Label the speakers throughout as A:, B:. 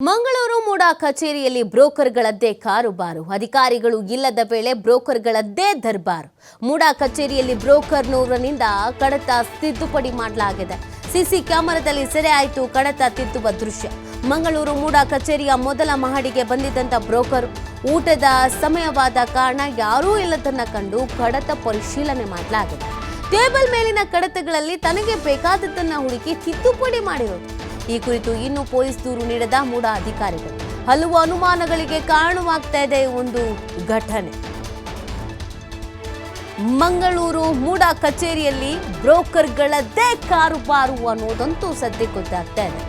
A: ಮಂಗಳೂರು ಮೂಡಾ ಕಚೇರಿಯಲ್ಲಿ ಬ್ರೋಕರ್ಗಳದ್ದೇ ಕಾರುಬಾರು. ಅಧಿಕಾರಿಗಳು ಇಲ್ಲದ ವೇಳೆ ಬ್ರೋಕರ್ಗಳದ್ದೇ ದರ್ಬಾರು. ಮೂಡಾ ಕಚೇರಿಯಲ್ಲಿ ಬ್ರೋಕರ್ನೂರನಿಂದ ಕಡತ ತಿದ್ದುಪಡಿ ಮಾಡಲಾಗಿದೆ. ಸಿಸಿ ಕ್ಯಾಮೆರಾದಲ್ಲಿ ಸೆರೆ ಆಯಿತು ಕಡತ ತಿದ್ದುವ ದೃಶ್ಯ. ಮಂಗಳೂರು ಮೂಡಾ ಕಚೇರಿಯ ಮೊದಲ ಮಹಡಿಗೆ ಬಂದಿದ್ದಂತ ಬ್ರೋಕರ್ ಊಟದ ಸಮಯವಾದ ಕಾರಣ ಯಾರೂ ಇಲ್ಲದನ್ನ ಕಂಡು ಕಡತ ಪರಿಶೀಲನೆ ಮಾಡಲಾಗಿದೆ. ಟೇಬಲ್ ಮೇಲಿನ ಕಡತಗಳಲ್ಲಿ ತನಗೆ ಬೇಕಾದದ್ದನ್ನ ಹುಡುಕಿ ತಿದ್ದುಪಡಿ ಮಾಡಿರೋದು. ಈ ಕುರಿತು ಇನ್ನೂ ಪೊಲೀಸ್ ದೂರು ನೀಡದ ಮೂಡಾ ಅಧಿಕಾರಿಗಳು. ಹಲವು ಅನುಮಾನಗಳಿಗೆ ಕಾರಣವಾಗ್ತಾ ಇದೆ ಒಂದು ಘಟನೆ. ಮಂಗಳೂರು ಮೂಡಾ ಕಚೇರಿಯಲ್ಲಿ ಬ್ರೋಕರ್ಗಳದ್ದೇ ಕಾರುಬಾರು ಅನ್ನೋದಂತೂ ಸದ್ಯಕ್ಕೆ ಗೊತ್ತಾಗ್ತಾ ಇದೆ.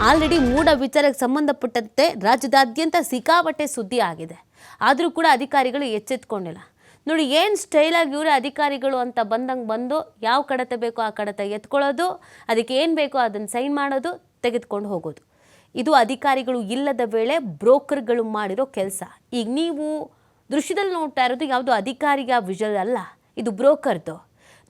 A: ಆಲ್ರೆಡಿ ಮೂಡಾ ವಿಚಾರಕ್ಕೆ ಸಂಬಂಧಪಟ್ಟಂತೆ ರಾಜ್ಯದಾದ್ಯಂತ ಸಿಕ್ಕಾಪಟ್ಟೆ ಸುದ್ದಿ ಆಗಿದೆ. ಆದರೂ ಕೂಡ ಅಧಿಕಾರಿಗಳು ಎಚ್ಚೆತ್ಕೊಂಡಿಲ್ಲ. ನೋಡಿ ಏನು ಸ್ಟೈಲಾಗಿ ಇವರೇ ಅಧಿಕಾರಿಗಳು ಅಂತ ಬಂದಂಗೆ ಬಂದು ಯಾವ ಕಡತ ಬೇಕೋ ಆ ಕಡತ ಎತ್ಕೊಳ್ಳೋದು, ಅದಕ್ಕೆ ಏನು ಬೇಕೋ ಅದನ್ನು ಸೈನ್ ಮಾಡೋದು, ತೆಗೆದುಕೊಂಡು ಹೋಗೋದು. ಇದು ಅಧಿಕಾರಿಗಳು ಇಲ್ಲದ ವೇಳೆ ಬ್ರೋಕರ್ಗಳು ಮಾಡಿರೋ ಕೆಲಸ. ಈಗ ನೀವು ದೃಶ್ಯದಲ್ಲಿ ನೋಡ್ತಾ ಇರೋದು ಯಾವುದೋ ಅಧಿಕಾರಿಯ ವಿಜುವಲ್ ಅಲ್ಲ, ಇದು ಬ್ರೋಕರ್ದು.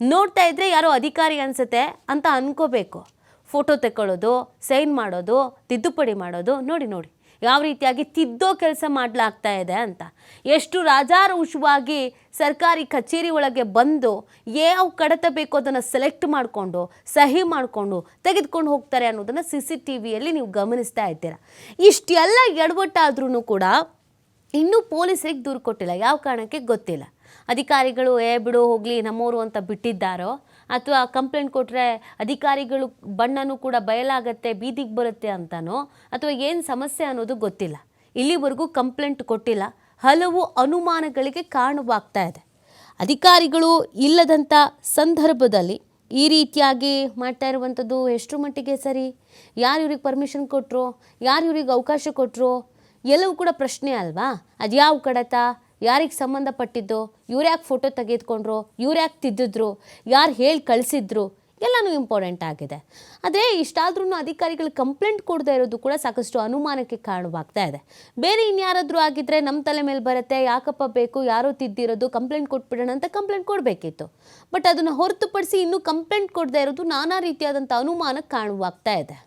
A: ನೋಡ್ತಾ ಇದ್ರೆ ಯಾರೋ ಅಧಿಕಾರಿ ಅನಿಸುತ್ತೆ ಅಂತ ಅನ್ಕೋಬೇಕು. ಫೋಟೋ ತಗೊಳ್ಳೋದು, ಸೈನ್ ಮಾಡೋದು, ತಿದ್ದುಪಡಿ ಮಾಡೋದು, ನೋಡಿ ಯಾವ ರೀತಿಯಾಗಿ ತಿದ್ದೋ ಕೆಲಸ ಮಾಡಲಾಗ್ತಾ ಇದೆ ಅಂತ. ಎಷ್ಟು ರಾಜಾರೋಷವಾಗಿ ಸರ್ಕಾರಿ ಕಚೇರಿ ಒಳಗೆ ಬಂದು ಯಾವ ಕಡತ ಬೇಕೋ ಅದನ್ನು ಸೆಲೆಕ್ಟ್ ಮಾಡಿಕೊಂಡು ಸಹಿ ಮಾಡಿಕೊಂಡು ತೆಗೆದುಕೊಂಡು ಹೋಗ್ತಾರೆ ಅನ್ನೋದನ್ನು CCTVಯಲ್ಲಿ ನೀವು ಗಮನಿಸ್ತಾ ಇದ್ದೀರಾ. ಇಷ್ಟೆಲ್ಲ ಎಡವಟ್ಟಾದ್ರೂ ಕೂಡ ಇನ್ನೂ ಪೊಲೀಸರಿಗೆ ದೂರು ಕೊಟ್ಟಿಲ್ಲ. ಯಾವ ಕಾರಣಕ್ಕೆ ಗೊತ್ತಿಲ್ಲ. ಅಧಿಕಾರಿಗಳು ಬಿಡು ಹೋಗಲಿ ನಮ್ಮವರು ಅಂತ ಬಿಟ್ಟಿದ್ದಾರೋ, ಅಥವಾ ಕಂಪ್ಲೇಂಟ್ ಕೊಟ್ಟರೆ ಅಧಿಕಾರಿಗಳು ಬಣ್ಣನೂ ಕೂಡ ಬಯಲಾಗತ್ತೆ, ಬೀದಿಗೆ ಬರುತ್ತೆ ಅಂತನೋ, ಅಥವಾ ಏನು ಸಮಸ್ಯೆ ಅನ್ನೋದು ಗೊತ್ತಿಲ್ಲ. ಇಲ್ಲಿವರೆಗೂ ಕಂಪ್ಲೇಂಟ್ ಕೊಟ್ಟಿಲ್ಲ. ಹಲವು ಅನುಮಾನಗಳಿಗೆ ಕಾರಣವಾಗ್ತಾ ಇದೆ. ಅಧಿಕಾರಿಗಳು ಇಲ್ಲದಂಥ ಸಂದರ್ಭದಲ್ಲಿ ಈ ರೀತಿಯಾಗಿ ಮಾಡ್ತಾ ಇರುವಂಥದ್ದು ಎಷ್ಟರ ಮಟ್ಟಿಗೆ ಸರಿ? ಯಾರು ಇವ್ರಿಗೆ ಪರ್ಮಿಷನ್ ಕೊಟ್ಟರು? ಯಾರು ಇವ್ರಿಗೆ ಅವಕಾಶ ಕೊಟ್ಟರು? ಎಲ್ಲವೂ ಕೂಡ ಪ್ರಶ್ನೆ ಅಲ್ವಾ? ಅದು ಯಾವ ಕಡತ, ಯಾರಿಗೆ ಸಂಬಂಧಪಟ್ಟಿದ್ದು, ಇವ್ರು ಯಾಕೆ ಫೋಟೋ ತೆಗೆದುಕೊಂಡ್ರು, ಇವ್ರು ಯಾಕೆ ತಿದ್ದಿದ್ರು, ಯಾರು ಹೇಳಿ ಕಳಿಸಿದ್ರು, ಎಲ್ಲನೂ ಇಂಪಾರ್ಟೆಂಟ್ ಆಗಿದೆ. ಆದರೆ ಇಷ್ಟಾದ್ರೂ ಅಧಿಕಾರಿಗಳು ಕಂಪ್ಲೇಂಟ್ ಕೊಡದೇ ಇರೋದು ಕೂಡ ಸಾಕಷ್ಟು ಅನುಮಾನಕ್ಕೆ ಕಾರಣವಾಗ್ತಾ ಇದೆ. ಬೇರೆ ಇನ್ಯಾರಾದರೂ ಆಗಿದ್ದರೆ ನಮ್ಮ ತಲೆ ಮೇಲೆ ಬರುತ್ತೆ, ಯಾಕಪ್ಪ ಬೇಕು, ಯಾರೋ ತಿದ್ದಿರೋದು, ಕಂಪ್ಲೇಂಟ್ ಕೊಟ್ಬಿಡೋಣ ಅಂತ ಕಂಪ್ಲೇಂಟ್ ಕೊಡಬೇಕಿತ್ತು. ಬಟ್ ಅದನ್ನು ಹೊರತುಪಡಿಸಿ ಇನ್ನೂ ಕಂಪ್ಲೇಂಟ್ ಕೊಡದೇ ಇರೋದು ನಾನಾ ರೀತಿಯಾದಂಥ ಅನುಮಾನಕ್ಕೆ ಕಾರಣವಾಗ್ತಾ ಇದೆ.